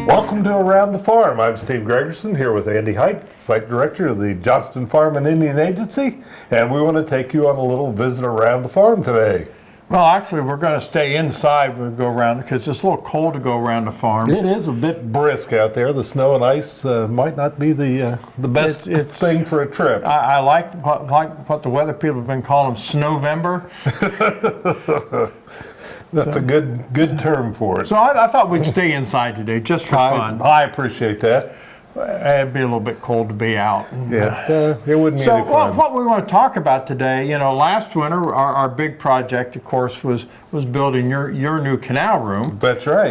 Welcome to Around the Farm. I'm Steve Gregerson here with Andy Height, Site Director of the Johnston Farm and Indian Agency, and we want to take you on a little visit around the farm today. Well, actually, we're going to stay inside when we go around because it's a little cold to go around the farm. It is a bit brisk out there. The snow and ice might not be the best thing for a trip. I like what the weather people have been calling Snowvember. That's a good term for it. So I thought we'd stay inside today just for fun. I appreciate that. It'd be a little bit cold to be out. Yeah, it wouldn't be any fun. What we want to talk about today, last winter our big project, of course, was building your new canal room. That's right.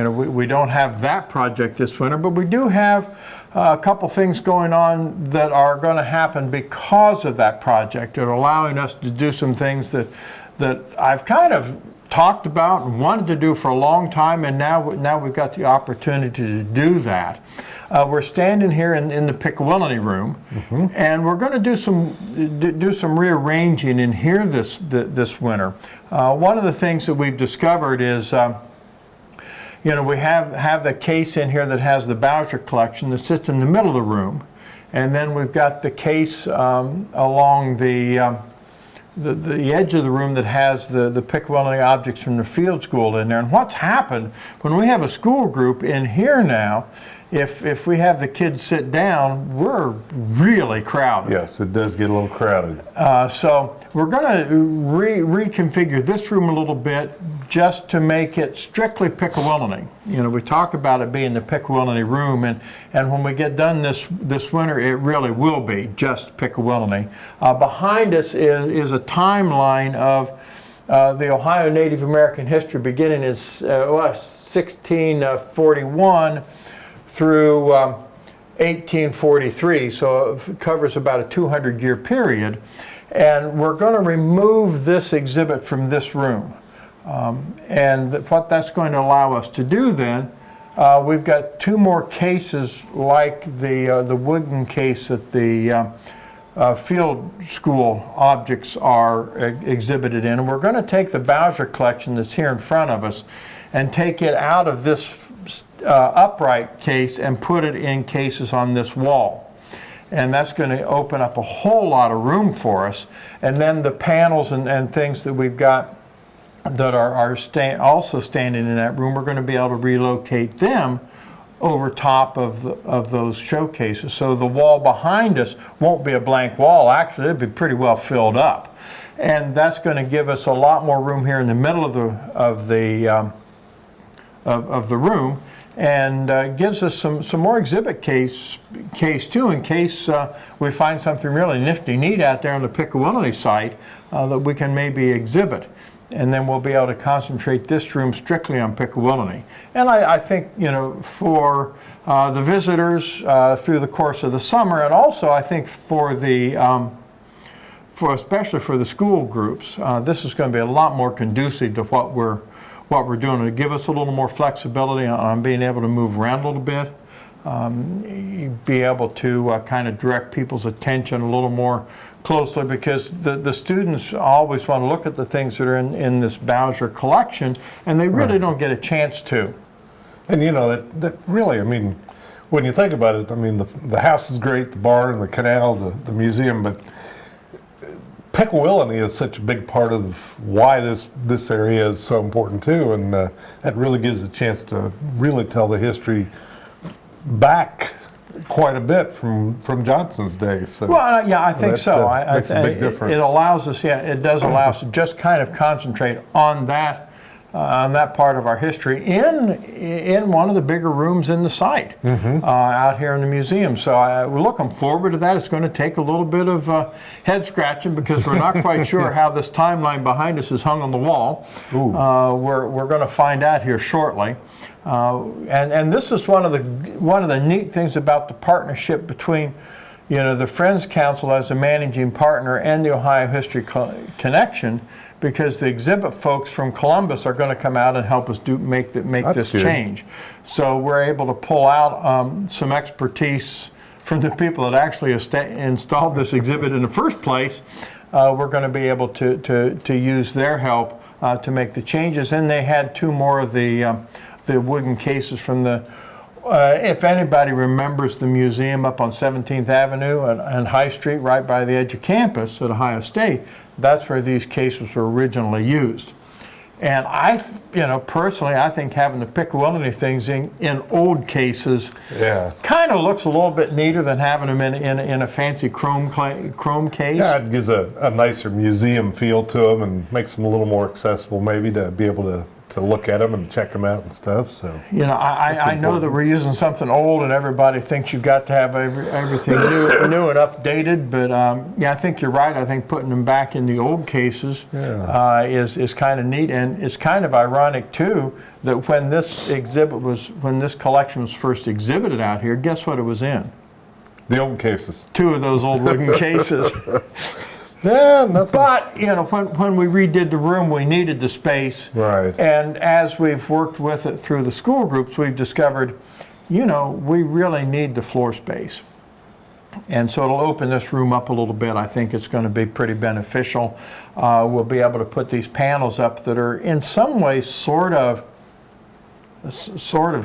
We don't have that project this winter, but we do have a couple things going on that are going to happen because of that project. They're allowing us to do some things that I've kind of talked about and wanted to do for a long time, and now we've got the opportunity to do that. We're standing here in the Pickawillany room, and we're going to do some rearranging in here this winter. One of the things that we've discovered is we have the case in here that has the Bowser collection that sits in the middle of the room, and then we've got the case along the edge of the room that has the Pickawillany objects from the field school in there. And what's happened when we have a school group in here now, if we have the kids sit down, we're really crowded. Yes, it does get a little crowded. So we're going to reconfigure this room a little bit just to make it strictly Pickawillany. We talk about it being the Pickawillany room, and when we get done this winter, it really will be just Pickawillany. Behind us is a timeline of the Ohio Native American history beginning in 1641 through 1843, so it covers about a 200-year period. And we're going to remove this exhibit from this room. And what that's going to allow us to do then, we've got two more cases like the wooden case that the field school objects are exhibited in. And we're going to take the Bowser collection that's here in front of us and take it out of this upright case and put it in cases on this wall. And that's going to open up a whole lot of room for us. And then the panels and things that we've got that are also standing in that room, we're going to be able to relocate them over top of those showcases. So the wall behind us won't be a blank wall. Actually, it'll be pretty well filled up. And that's going to give us a lot more room here in the middle of the room, and gives us some more exhibit case too, in case we find something really nifty neat out there on the Pickawillany site that we can maybe exhibit. And then we'll be able to concentrate this room strictly on Pickawillany. And I think, for the visitors through the course of the summer, and also I think for especially for the school groups, this is going to be a lot more conducive to what we're doing. It'll give us a little more flexibility on being able to move around a little bit, be able to kind of direct people's attention a little more closely, because the students always want to look at the things that are in this Bowser collection, and they really don't get a chance to. And that really, when you think about it, the house is great, the barn, the canal, the museum, but Pickawillany is such a big part of why this area is so important too, and that really gives a chance to really tell the history back quite a bit from Johnston's day. So, well, yeah, I think so. Makes a big difference. It allows us, it does allow us to just kind of concentrate on that part of our history in one of the bigger rooms in the site out here in the museum. So we're looking forward to that. It's going to take a little bit of head scratching because we're not quite sure how this timeline behind us is hung on the wall. We're going to find out here shortly. And this is one of the neat things about the partnership between the Friends Council as a managing partner and the Ohio History Connection, because the exhibit folks from Columbus are going to come out and help us make this change. So we're able to pull out some expertise from the people that actually installed this exhibit in the first place. We're going to be able to use their help to make the changes. And they had two more of the the wooden cases from the, if anybody remembers the museum up on 17th Avenue and High Street, right by the edge of campus at Ohio State, that's where these cases were originally used. And personally, I think having the Piccolini things in old cases kind of looks a little bit neater than having them in a fancy chrome case. Yeah, it gives a nicer museum feel to them and makes them a little more accessible, maybe, to be able to look at them and check them out and stuff. So I know that we're using something old, and everybody thinks you've got to have everything new and updated. But I think you're right. I think putting them back in the old cases is kind of neat, and it's kind of ironic too that when this collection was first exhibited out here, guess what it was in? The old cases. 2 of those old wooden cases. Yeah, nothing. But, when we redid the room, we needed the space. Right. And as we've worked with it through the school groups, we've discovered, we really need the floor space. And so it'll open this room up a little bit. I think it's going to be pretty beneficial. We'll be able to put these panels up that are in some ways sort of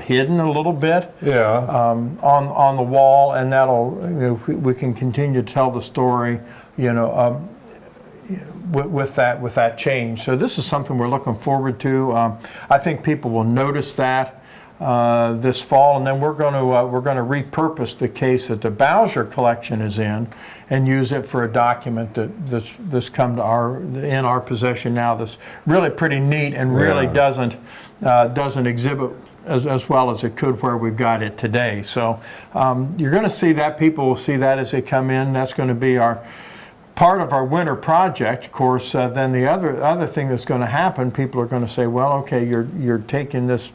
hidden a little bit on the wall, and that'll we can continue to tell the story with that change. So this is something we're looking forward to. I think people will notice that this fall, and then we're going to repurpose the case that the Bowser collection is in and use it for a document that's come to in our possession now. That's really pretty neat and really doesn't exhibit as well as it could where we've got it today. So you're going to see that. People will see that as they come in. That's going to be part of our winter project. Of course, then the other thing that's going to happen, people are going to say, well, okay, you're taking this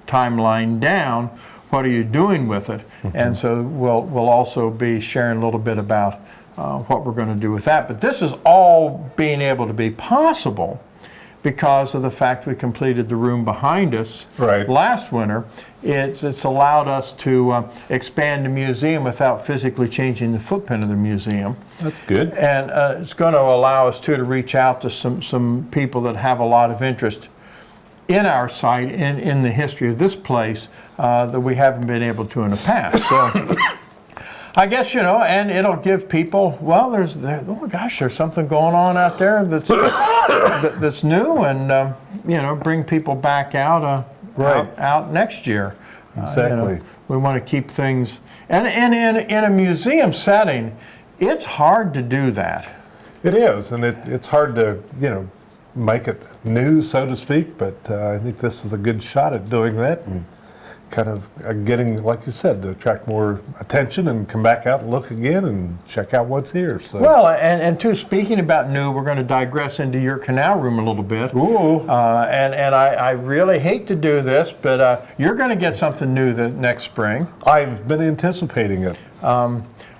timeline down. What are you doing with it? Mm-hmm. And so we'll also be sharing a little bit about what we're going to do with that. But this is all being able to be possible because of the fact we completed the room behind us last winter. It's allowed us to expand the museum without physically changing the footprint of the museum. That's good. And it's going to allow us to reach out to some people that have a lot of interest in our site, in the history of this place, that we haven't been able to in the past. So I guess, and it'll give people, well, there's something going on out there that's new, and bring people back out out next year. Exactly. We want to keep things, and in a museum setting, it's hard to do that. It is, and it's hard to make it new, so to speak. But I think this is a good shot at doing that, and kind of getting, like you said, to attract more attention and come back out and look again and check out what's here. So. Well, and too, speaking about new, we're going to digress into your canal room a little bit. Ooh. And I really hate to do this, but you're going to get something new next spring. I've been anticipating it.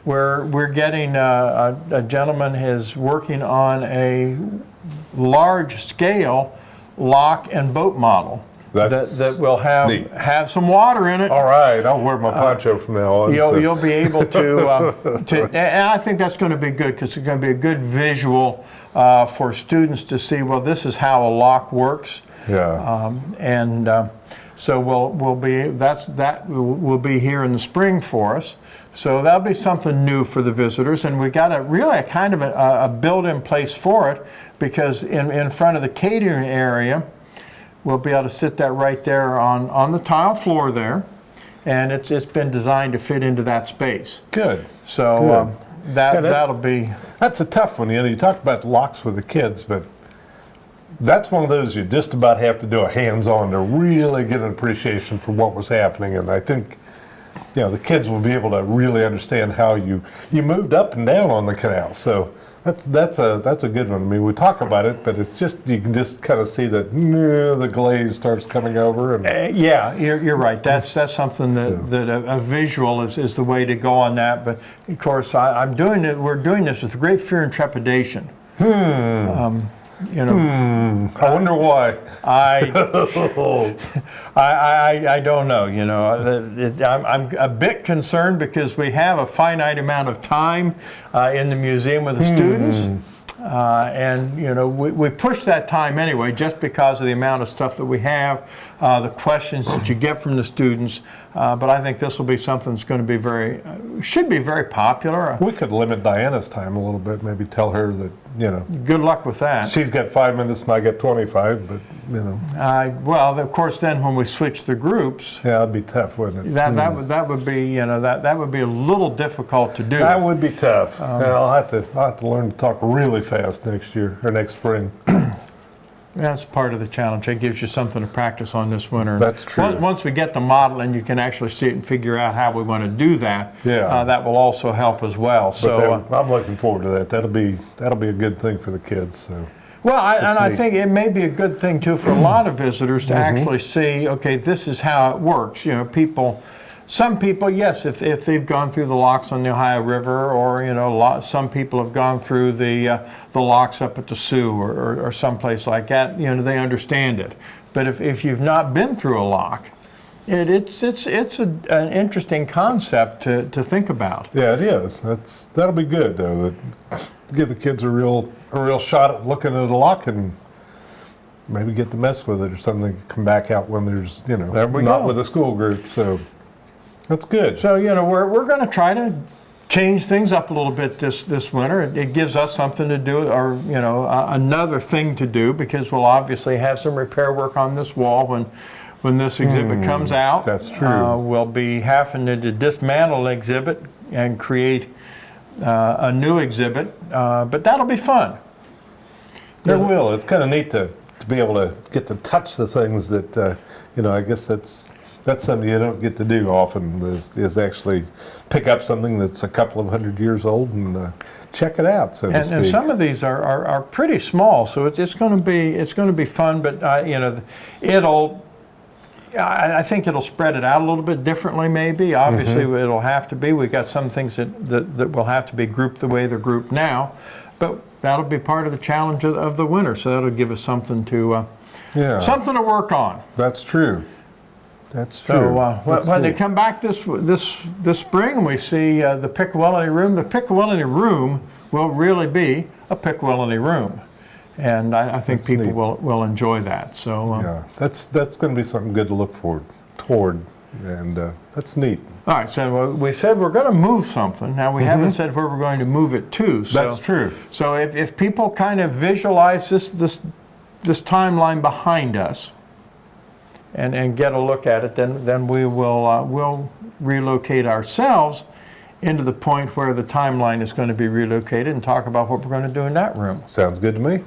We're getting a gentleman is working on a large-scale lock and boat model. That will have some water in it. All right, I'll wear my poncho from now on. You'll be able to, and I think that's going to be good because it's going to be a good visual for students to see. Well, this is how a lock works. Yeah. So that will be here in the spring for us. So that'll be something new for the visitors, and we got a kind of a built-in place for it because in front of the catering area. We'll be able to sit that right there on the tile floor there, and it's been designed to fit into that space. Good. So that'll be. That's a tough one. You talk about locks for the kids, but that's one of those you just about have to do a hands-on to really get an appreciation for what was happening. And I think the kids will be able to really understand how you moved up and down on the canal. So. That's a good one. I mean, we talk about it, but it's just you can just kind of see that the glaze starts coming over. And you're right. That's something that a visual is the way to go on that. But of course, I'm doing it. We're doing this with great fear and trepidation. I wonder why. I don't know. I'm a bit concerned because we have a finite amount of time in the museum with the students, And, you know, we push that time anyway just because of the amount of stuff that we have, the questions that you get from the students. But I think this will be something that's going to be should be very popular. We could limit Diana's time a little bit, maybe tell her that, you know, Good luck with that. she's got 5 minutes and I get 25, but, you know, Well, of course, then when we switch the groups, yeah, that'd be tough, wouldn't it? that would be, you know, that would be a little difficult to do. That would be tough. And I'll have to learn to talk really fast next year, or next spring. That's part of the challenge. It gives you something to practice on this winter. That's true. Once we get the model and you can actually see it and figure out how we want to do that, Yeah. that will also help as well. But I'm looking forward to that. That'll be a good thing for the kids. So. Well, I neat. think it may be a good thing too for a lot of visitors to actually see, okay, this is how it works. You know, some people, yes, if they've gone through the locks on the Ohio River, or, you know, some people have gone through the locks up at the Sioux or someplace like that, you know, they understand it. But if you've not been through a lock, it's an interesting concept to think about. Yeah, it is. That'll be good though. That give the kids a real shot at looking at a lock and maybe get to mess with it or something. Come back out when there's, you know, There we not go. with a school group. So that's good. So, you know, we're going to try to change things up a little bit this winter. It gives us something to do, or, you know, another thing to do, because we'll obviously have some repair work on this wall when this exhibit comes out. That's true. We'll be having to dismantle an exhibit and create a new exhibit, but that'll be fun. It will. It's kind of neat to be able to get to touch the things that, you know, I guess that's something you don't get to do often, is actually pick up something that's a couple of 100 years old and check it out, so to speak. And some of these are pretty small, so it's going to be fun. But you know, I think it'll spread it out a little bit differently. Maybe obviously it'll have to be. We've got some things that will have to be grouped the way they're grouped now, but that'll be part of the challenge of the winter. So that'll give us something to work on. That's true. That's true. So That's when they neat. come back this spring, we see the Pickawillany room. The Pickawillany room will really be a Pickawillany room, and I think That's people neat. will enjoy that. So Yeah, that's going to be something good to look toward, and that's neat. all right. So we said we're going to move something. Now we haven't said where we're going to move it to. So, That's true. So if people kind of visualize this timeline behind us, and get a look at it, then we will we'll relocate ourselves into the point where the timeline is going to be relocated and talk about what we're going to do in that room. Sounds good to me.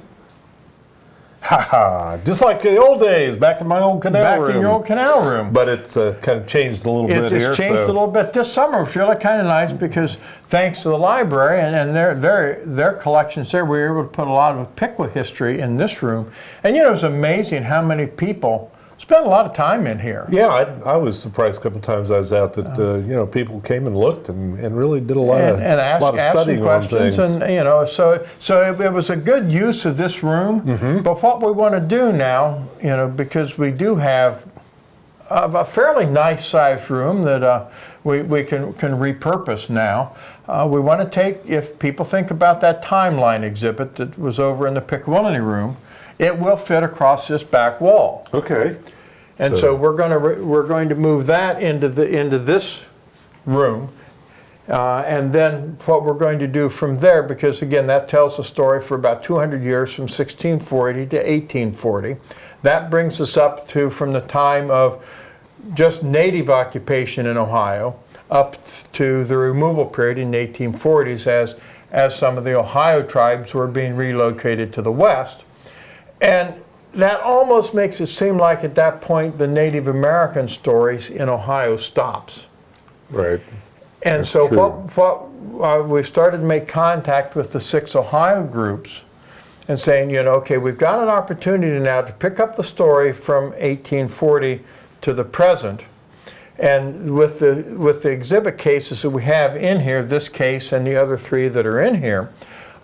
Ha ha! Just like the old days, back in my old canal Back room. in your old canal room. But it's kind of changed a little It bit here. just changed a little bit. This summer was really kind of nice because thanks to the library and their collections there, we were able to put a lot of Piqua history in this room. And you know, it was amazing how many people spent a lot of time in here. Yeah, I was surprised a couple of times I was out that you know, people came and looked and really did a lot of asked studying some on questions, things. and you know, so it was a good use of this room. But what we want to do now, you know, because we do have a fairly nice sized room that we can repurpose now. We want to take, if people think about that timeline exhibit that was over in the Pickawillany room, it will fit across this back wall. Okay. And so we're going to move that into this room, and then what we're going to do from there, because again that tells the story for about 200 years from 1640 to 1840. That brings us up to from the time of just native occupation in Ohio up to the removal period in the 1840s as some of the Ohio tribes were being relocated to the west. And that almost makes it seem like at that point the Native American stories in Ohio stops. Right. And That's so true. we've started to make contact with the 6 Ohio groups and saying, you know, okay, we've got an opportunity now to pick up the story from 1840 to the present. And with the exhibit cases that we have in here, this case and the other 3 that are in here,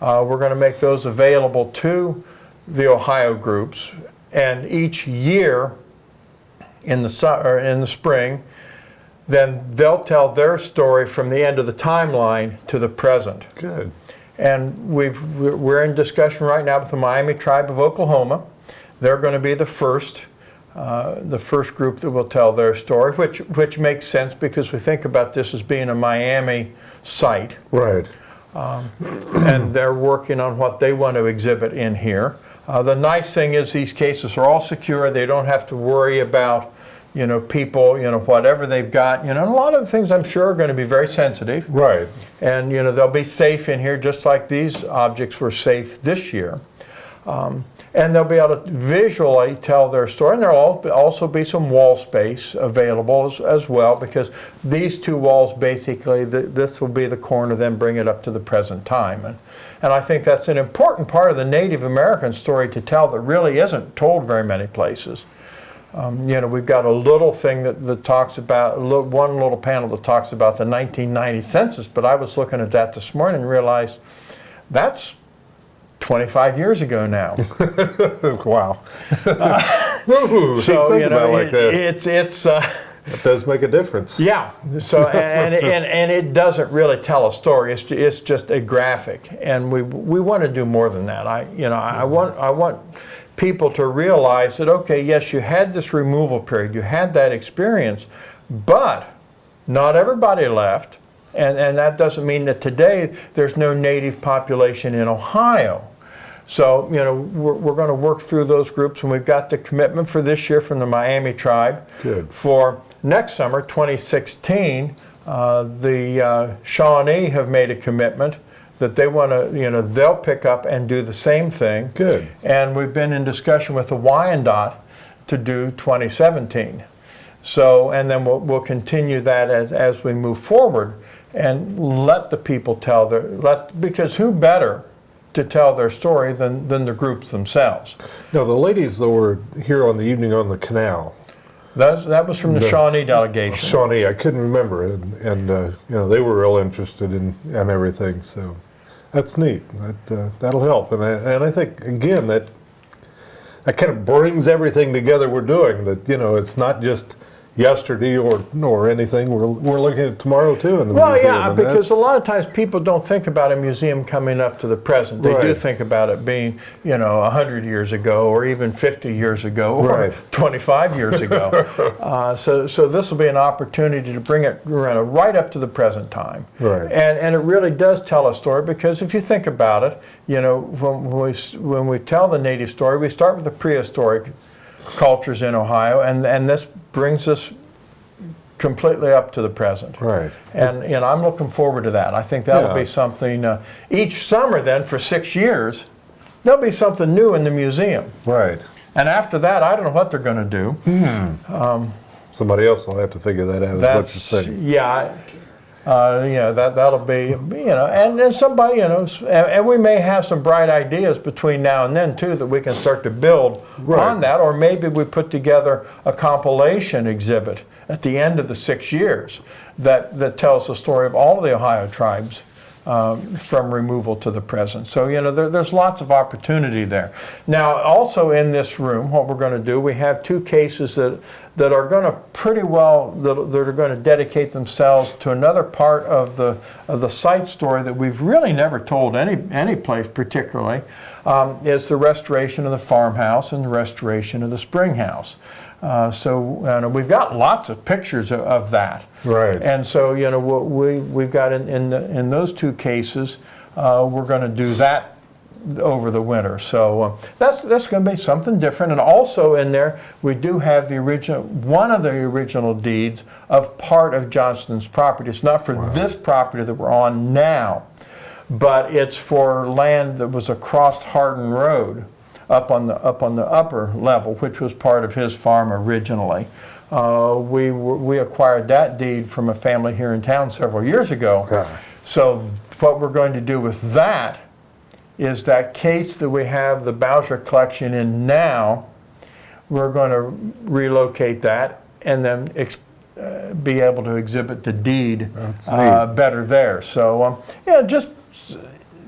we're going to make those available to the Ohio groups, and each year in the spring, then they'll tell their story from the end of the timeline to the present. Good. And we're in discussion right now with the Miami Tribe of Oklahoma. They're going to be the first group that will tell their story, which makes sense because we think about this as being a Miami site. Right. And they're working on what they want to exhibit in here. The nice thing is these cases are all secure. They don't have to worry about, people, whatever they've got. And a lot of the things I'm sure are going to be very sensitive. Right. And, they'll be safe in here just like these objects were safe this year. And they'll be able to visually tell their story. And there'll also be some wall space available as well, because these two walls basically, this will be the corner, then bring it up to the present time. And I think that's an important part of the Native American story to tell that really isn't told very many places. We've got a little thing that talks about, one little panel that talks about the 1990 census, but I was looking at that this morning and realized that's 25 years ago now. Wow. So, like that. it's It does make a difference. yeah. So and it doesn't really tell a story. It's just a graphic, and we want to do more than that. I want people to realize that, okay, yes, you had this removal period, you had that experience, but not everybody left. And that doesn't mean that today there's no native population in Ohio. So, we're going to work through those groups, and we've got the commitment for this year from the Miami Tribe. Good. For next summer, 2016, the Shawnee have made a commitment that they want to, they'll pick up and do the same thing. Good. And we've been in discussion with the Wyandotte to do 2017. So, and then we'll continue that as we move forward. And let the people tell because who better to tell their story than the groups themselves? Now, the ladies that were here on the evening on the canal, that was from the Shawnee delegation. Shawnee, I couldn't remember, and they were real interested in everything. So that's neat. That'll help, and I think again that kind of brings everything together we're doing. That it's not just yesterday or anything. We're looking at tomorrow too in the museum. Well, yeah, because a lot of times people don't think about a museum coming up to the present. They do think about it being 100 years ago, or even 50 years ago, or 25 years ago. So this will be an opportunity to bring it right up to the present time. Right. And it really does tell a story, because if you think about it, when we tell the native story, we start with the prehistoric cultures in Ohio, and this brings us completely up to the present. Right. And I'm looking forward to that. I think that'll be something, each summer then for 6 years, there'll be something new in the museum. Right. And after that, I don't know what they're going to do. Somebody else will have to figure that out, is what you're saying. Yeah. That'll be, and then somebody, and we may have some bright ideas between now and then too that we can start to build on that, or maybe we put together a compilation exhibit at the end of the 6 years that tells the story of all of the Ohio tribes from removal to the present. So, there's lots of opportunity there. Now, also in this room, what we're going to do, we have two cases that are going to pretty well, that are going to dedicate themselves to another part of the site story that we've really never told any place particularly, is the restoration of the farmhouse and the restoration of the spring house. So we've got lots of pictures of that. Right. And so, we've got in those two cases, we're going to do that over the winter. So that's going to be something different. And also in there, we do have one of the original deeds of part of Johnston's property. It's not for this property that we're on now, but it's for land that was across Hardin Road, up on the upper level, which was part of his farm originally. We acquired that deed from a family here in town several years ago. Yeah. So what we're going to do with that is that case that we have the Bowser collection in now, we're going to relocate that and then be able to exhibit the deed better there. So just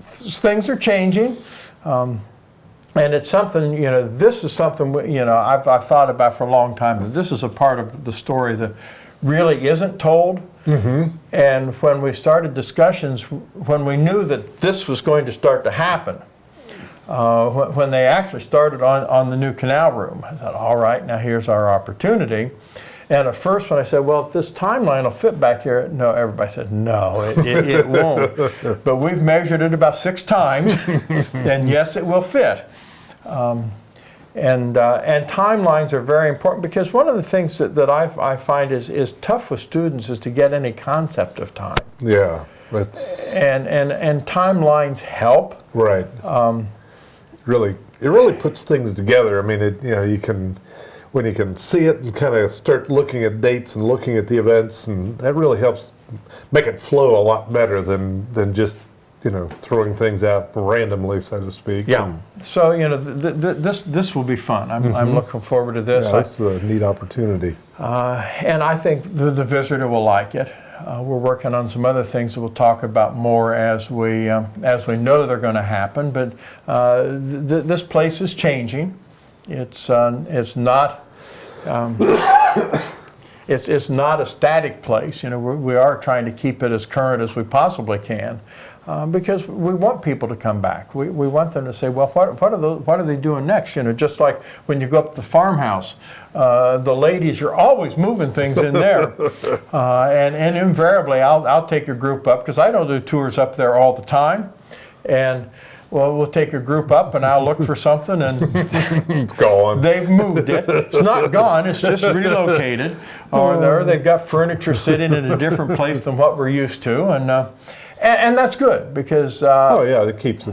things are changing. And it's something, this is something, I've thought about for a long time, that this is a part of the story that really isn't told. And when we started discussions, when we knew that this was going to start to happen, when they actually started on the new canal room, I thought, all right, now here's our opportunity. And at first when I said, well, this timeline will fit back here, no, everybody said, no, it won't. But we've measured it about 6 times, and yes, it will fit. And timelines are very important, because one of the things that I find is tough with students is to get any concept of time. Yeah, that's And timelines help. right. It really puts things together. I mean, when you can see it and kind of start looking at dates and looking at the events, and that really helps make it flow a lot better than just throwing things out randomly, so to speak. Yeah. So this will be fun. I'm looking forward to this. Yeah, that's a neat opportunity. And I think the visitor will like it. We're working on some other things that we'll talk about more as we know they're going to happen. But this place is changing. It's not it's not a static place. We are trying to keep it as current as we possibly can, because we want people to come back. We want them to say, well, what are they doing next? Just like when you go up to the farmhouse, the ladies are always moving things in there, and invariably I'll take a group up, because I don't do tours up there all the time, and we'll take a group up and I'll look for something, and it's gone. They've moved it. It's not gone, it's just relocated. Or they've got furniture sitting in a different place than what we're used to. And that's good, because oh yeah, it keeps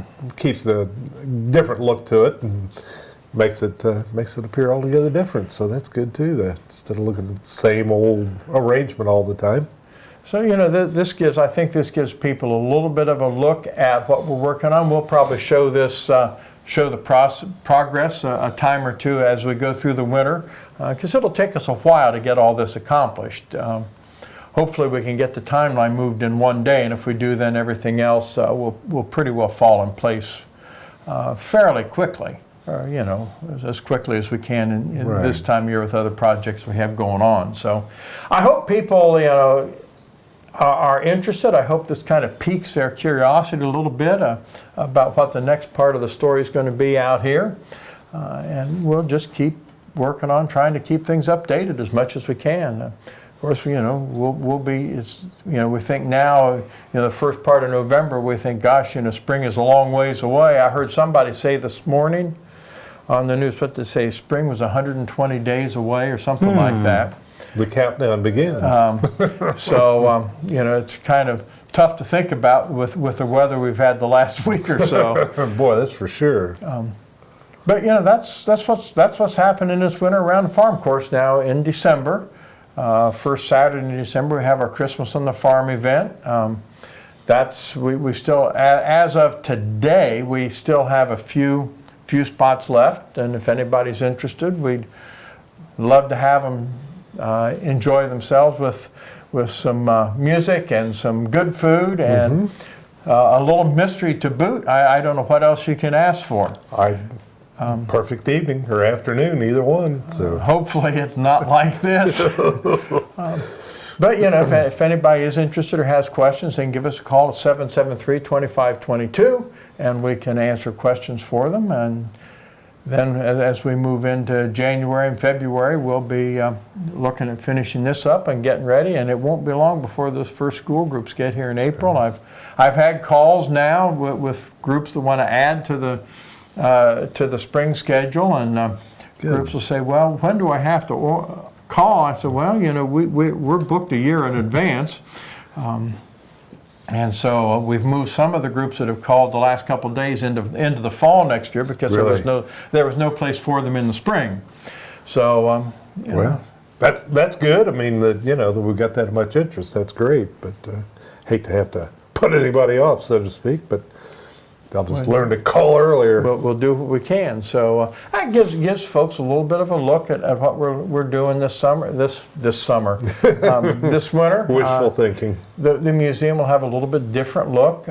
a different look to it, and makes it appear altogether different. So that's good too, that instead of looking at the same old arrangement all the time. So I think this gives people a little bit of a look at what we're working on. We'll probably show the progress a time or two as we go through the winter, because it'll take us a while to get all this accomplished. Hopefully we can get the timeline moved in one day, and if we do, then everything else will pretty well fall in place fairly quickly, as quickly as we can in Right. this time of year with other projects we have going on. So I hope people are interested. I hope this kind of piques their curiosity a little bit about what the next part of the story is going to be out here, and we'll just keep working on trying to keep things updated as much as we can. Of course, we'll be. We think now, the first part of November, we think, gosh, spring is a long ways away. I heard somebody say this morning on the news, what they say, spring was 120 days away or something like that. The countdown begins. It's kind of tough to think about with the weather we've had the last week or so. Boy, that's for sure. But that's what's happening this winter around the farm. Of course, now in December, first Saturday in December, we have our Christmas on the Farm event. We still, as of today, we still have a few spots left, and if anybody's interested, we'd love to have them enjoy themselves with some music and some good food and a little mystery to boot. I don't know what else you can ask for. Perfect evening or afternoon, either one. So hopefully it's not like this. But if anybody is interested or has questions, they can give us a call at 773-2522, and we can answer questions for them. And then as we move into January and February, we'll be looking at finishing this up and getting ready, and it won't be long before those first school groups get here in April. I've had calls now with groups that want to add to the spring schedule, and groups will say, well, when do I have to call? I said, well, we're booked a year in advance. And so we've moved some of the groups that have called the last couple of days into the fall next year, because Really? there was no place for them in the spring. So well, that's good. I mean, that we've got that much interest. That's great. But hate to have to put anybody off, so to speak. But they'll just learn to call earlier. we'll do what we can. So that gives folks a little bit of a look at what we're doing this summer. This winter. Wishful thinking. The museum will have a little bit different look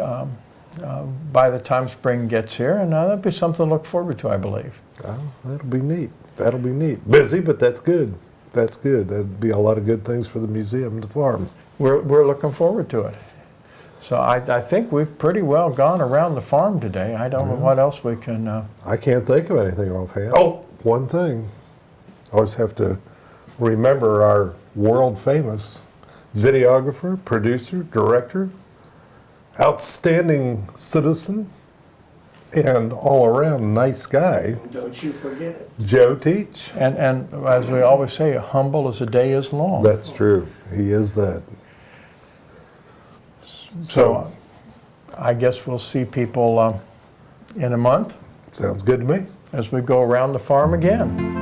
by the time spring gets here, and that'll be something to look forward to, I believe. Oh, that'll be neat. Busy, but that's good. That's good. That'd be a lot of good things for the museum, the farm. we're looking forward to it. So I think we've pretty well gone around the farm today. I don't know what else we can. I can't think of anything offhand. Oh, one thing. I always have to remember our world famous videographer, producer, director, outstanding citizen, and all around nice guy, Don't you forget it. Joe Teach. And as we always say, humble as a day is long. That's true. He is that. So I guess we'll see people in a month Sounds good to me. as we go around the farm again.